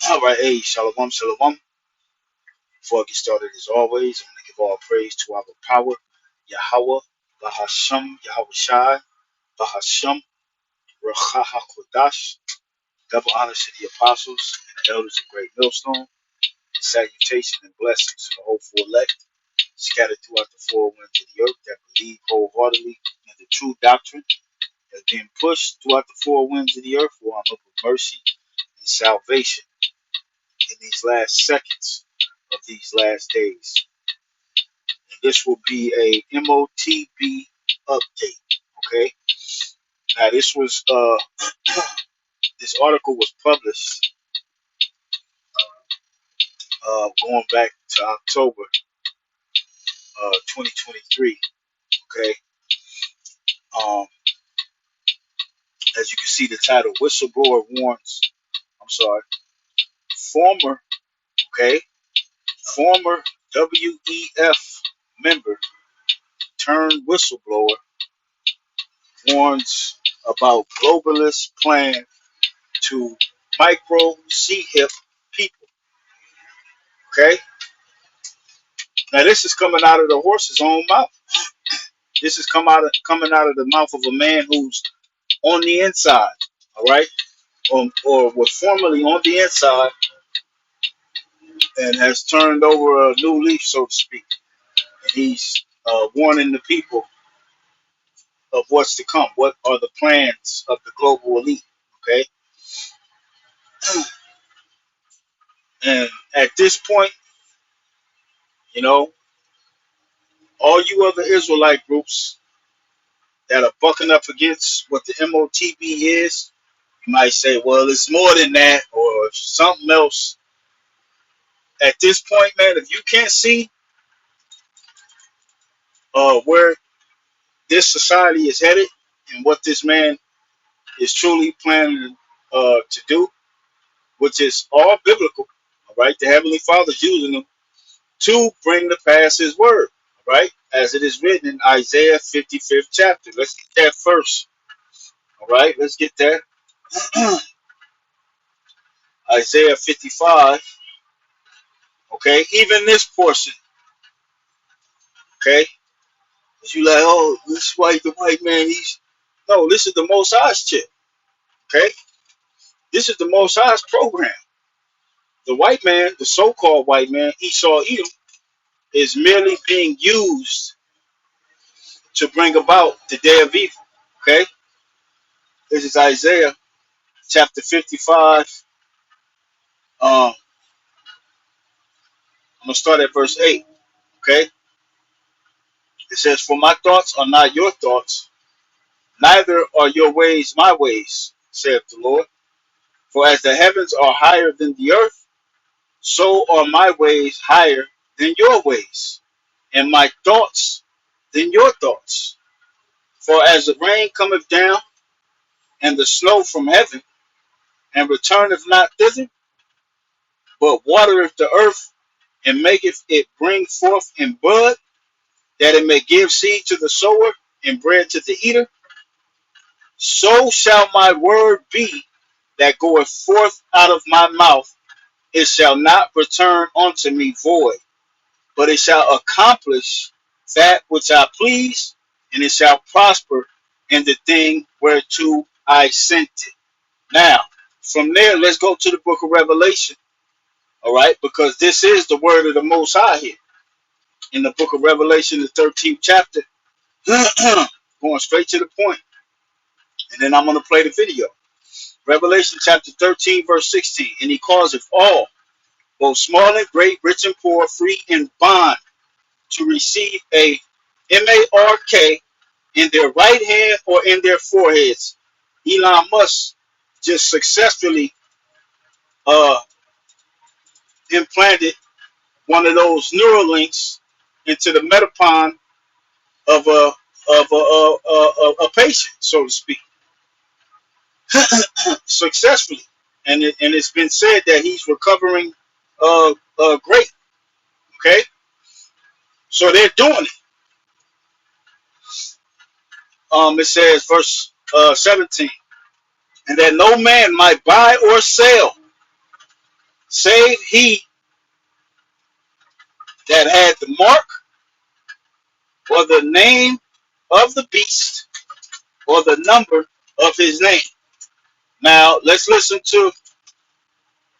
All right, hey, shalom, shalom. Before I get started, as always, I'm going to give all praise to our power, Yahweh, Bahasham, Yahweh Shai, Bahasham, Rachaha Kodash. Double honors to the apostles and the elders of Great Millstone. And salutation and blessings to the hopeful elect scattered throughout the four winds of the earth that believe wholeheartedly in the true doctrine that's being pushed throughout the four winds of the earth for our hope of mercy and salvation in these last seconds of these last days. This will be a MOTB update. Okay. Now this article was published going back to October 2023. Okay. Um, as you can see, the title: Whistleblower warns. I'm sorry. Former okay, former WEF member turned whistleblower warns about globalist plan to micro C-hip people. Okay. Now this is coming out of the horse's own mouth. This is coming out of the mouth of a man who's on the inside, all right, or was formerly on the inside and has turned over a new leaf, so to speak. And he's warning the people of what's to come. What are the plans of the global elite? Okay, and at this point, you know, all you other Israelite groups that are bucking up against what the MOTB is, you might say, well, it's more than that or something else. At this point, man, if you can't see where this society is headed and what this man is truly planning to do, which is all biblical, all right? The Heavenly Father's using them to bring to pass His word, all right? As it is written in Isaiah 55th chapter. Let's get that first, all right? Let's get that. Isaiah 55, okay? Even this portion, okay? You like, oh, this the white man, no, this is the Most High's chip, okay? This is the Most High's program. The white man, the so-called white man, Esau Edom, is merely being used to bring about the day of evil, okay? This is Isaiah chapter 55. I'm going to start at verse 8, okay? It says, for my thoughts are not your thoughts, neither are your ways my ways, saith the Lord. For as the heavens are higher than the earth, so are my ways higher than your ways, and my thoughts than your thoughts. For as the rain cometh down, and the snow from heaven, and returneth not thither, but watereth the earth, and maketh it bring forth in bud, that it may give seed to the sower, and bread to the eater, so shall my word be that goeth forth out of my mouth. It shall not return unto me void, but it shall accomplish that which I please, and it shall prosper in the thing whereto I sent it. Now, from there, let's go to the book of Revelation, all right? Because this is the word of the Most High here. In the book of Revelation, the 13th chapter, going straight to the point, and then I'm going to play the video. Revelation chapter 13, verse 16, and he causeth all, both small and great, rich and poor, free and bond, to receive a mark in their right hand or in their foreheads. Elon Musk just successfully implanted one of those neural links into the metapon of a patient, so to speak, successfully, and it's been said that he's recovering great. Okay, so they're doing it. It says verse 17, and that no man might buy or sell save he that had the mark or the name of the beast or the number of his name. Now, let's listen to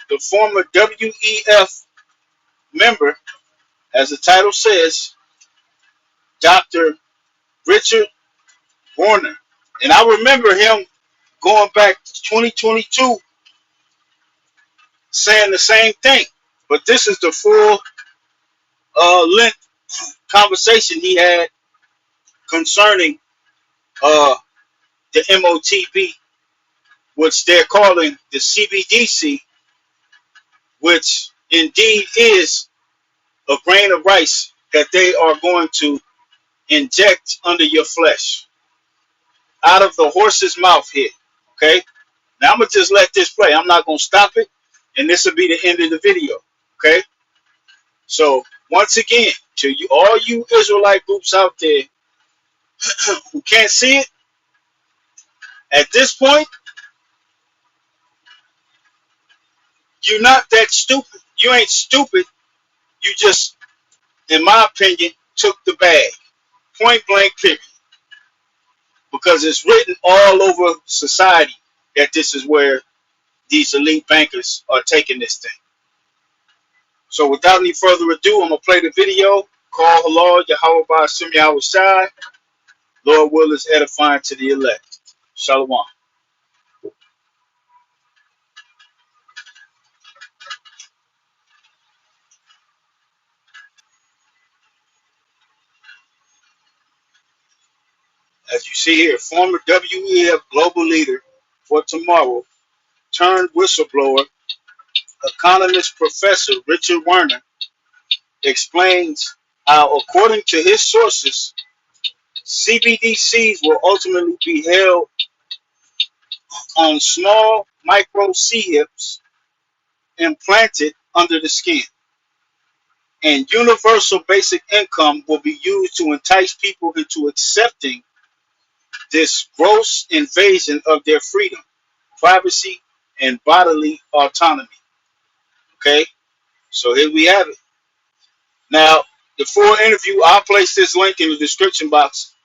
the former WEF member, as the title says, Dr. Richard Warner. And I remember him going back to 2022 saying the same thing. But this is the full length conversation he had concerning the MOTB, which they're calling the CBDC, which indeed is a grain of rice that they are going to inject under your flesh out of the horse's mouth here. Okay, now I'm gonna just let this play. I'm not gonna stop it, and this will be the end of the video. Okay, so once again, to you, all you Israelite groups out there who can't see it at this point, you're not that stupid. You ain't stupid. You just, in my opinion, took the bag. Point blank, period. Because it's written all over society that this is where these elite bankers are taking this thing. So without any further ado, I'm going to play the video. Call Halal Yahweh Ba'ashem Yahweh Shai. Lord will is edifying to the elect. Shalom. As you see here, former WEF global leader for tomorrow turned whistleblower, economist professor Richard Werner explains how, according to his sources, CBDCs will ultimately be held on small micro C-hips implanted under the skin. And universal basic income will be used to entice people into accepting this gross invasion of their freedom, privacy, and bodily autonomy. Okay, so here we have it. Now, the full interview, I'll place this link in the description box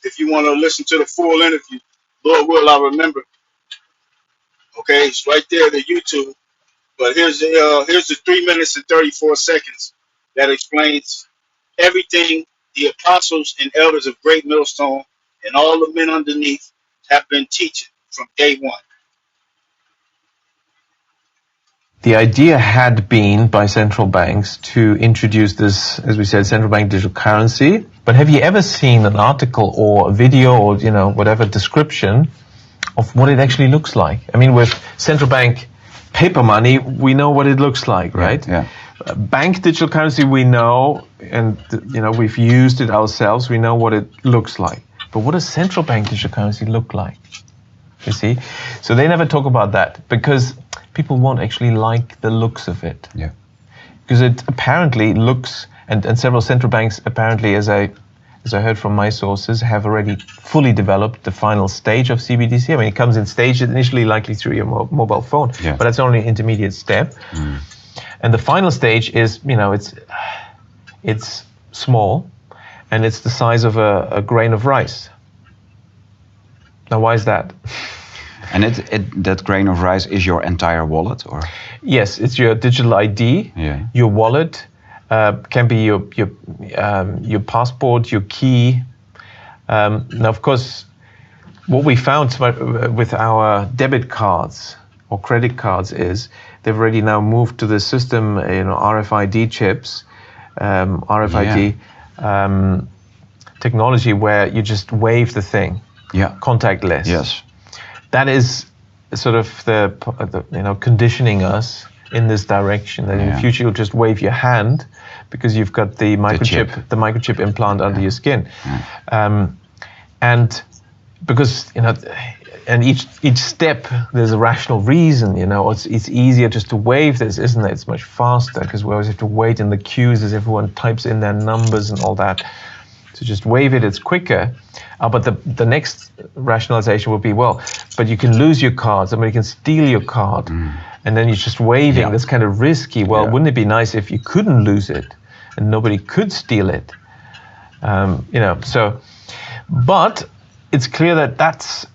if you want to listen to the full interview. Lord will, I remember. Okay, it's right there, the YouTube. But here's the 3 minutes and 34 seconds that explains everything the apostles and elders of Great Millstone and all the men underneath have been teaching from day one. The idea had been by central banks to introduce this, as we said, central bank digital currency. But have you ever seen an article or a video or, whatever description of what it actually looks like? I mean, with central bank paper money, we know what it looks like, right? Yeah. Bank digital currency, we know, and, we've used it ourselves. We know what it looks like. But what does central bank digital currency look like? You see? So they never talk about that because people won't actually like the looks of it. Yeah. Because it apparently looks, and several central banks apparently, as I heard from my sources, have already fully developed the final stage of CBDC. I mean, it comes in stages, initially likely through your mobile phone, but that's only an intermediate step. Mm. And the final stage is, it's small, and it's the size of a grain of rice. Now, why is that? And that grain of rice is your entire wallet, or? Yes, it's your digital ID, your wallet, can be your passport, your key. Now, of course, what we found with our debit cards or credit cards is they've already now moved to the system, RFID chips, RFID technology where you just wave the thing, contactless. Yes. That is sort of the conditioning us in this direction. That in the future you'll just wave your hand because you've got the microchip implant under your skin, and because and each step there's a rational reason. It's easier just to wave this, isn't it? It's much faster because we always have to wait in the queues as everyone types in their numbers and all that. So just waive it, it's quicker. But the next rationalization would be, well, but you can lose your card, somebody can steal your card, and then you're just waiving. That's kind of risky. Well, wouldn't it be nice if you couldn't lose it and nobody could steal it? But it's clear that that's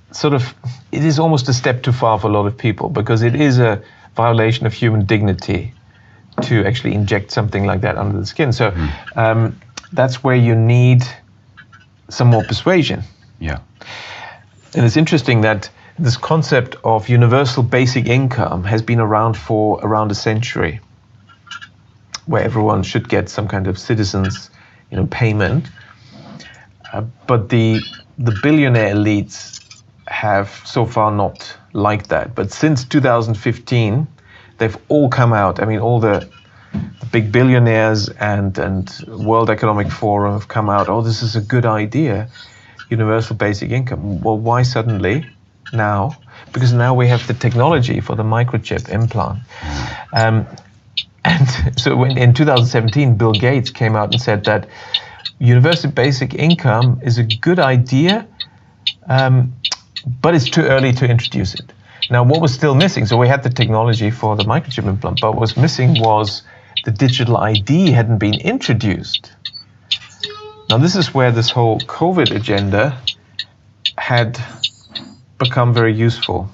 it is almost a step too far for a lot of people, because it is a violation of human dignity to actually inject something like that under the skin. So that's where you need some more persuasion. Yeah. And it's interesting that this concept of universal basic income has been around for around a century, where everyone should get some kind of citizens, payment. But the billionaire elites have so far not liked that. But since 2015, they've all come out. I mean, all the big billionaires and World Economic Forum have come out. Oh, this is a good idea, universal basic income. Well, why suddenly now? Because now we have the technology for the microchip implant. And so in 2017, Bill Gates came out and said that universal basic income is a good idea, but it's too early to introduce it. Now, what was still missing? So we had the technology for the microchip implant, but what was missing was the digital ID hadn't been introduced. Now, this is where this whole COVID agenda had become very useful.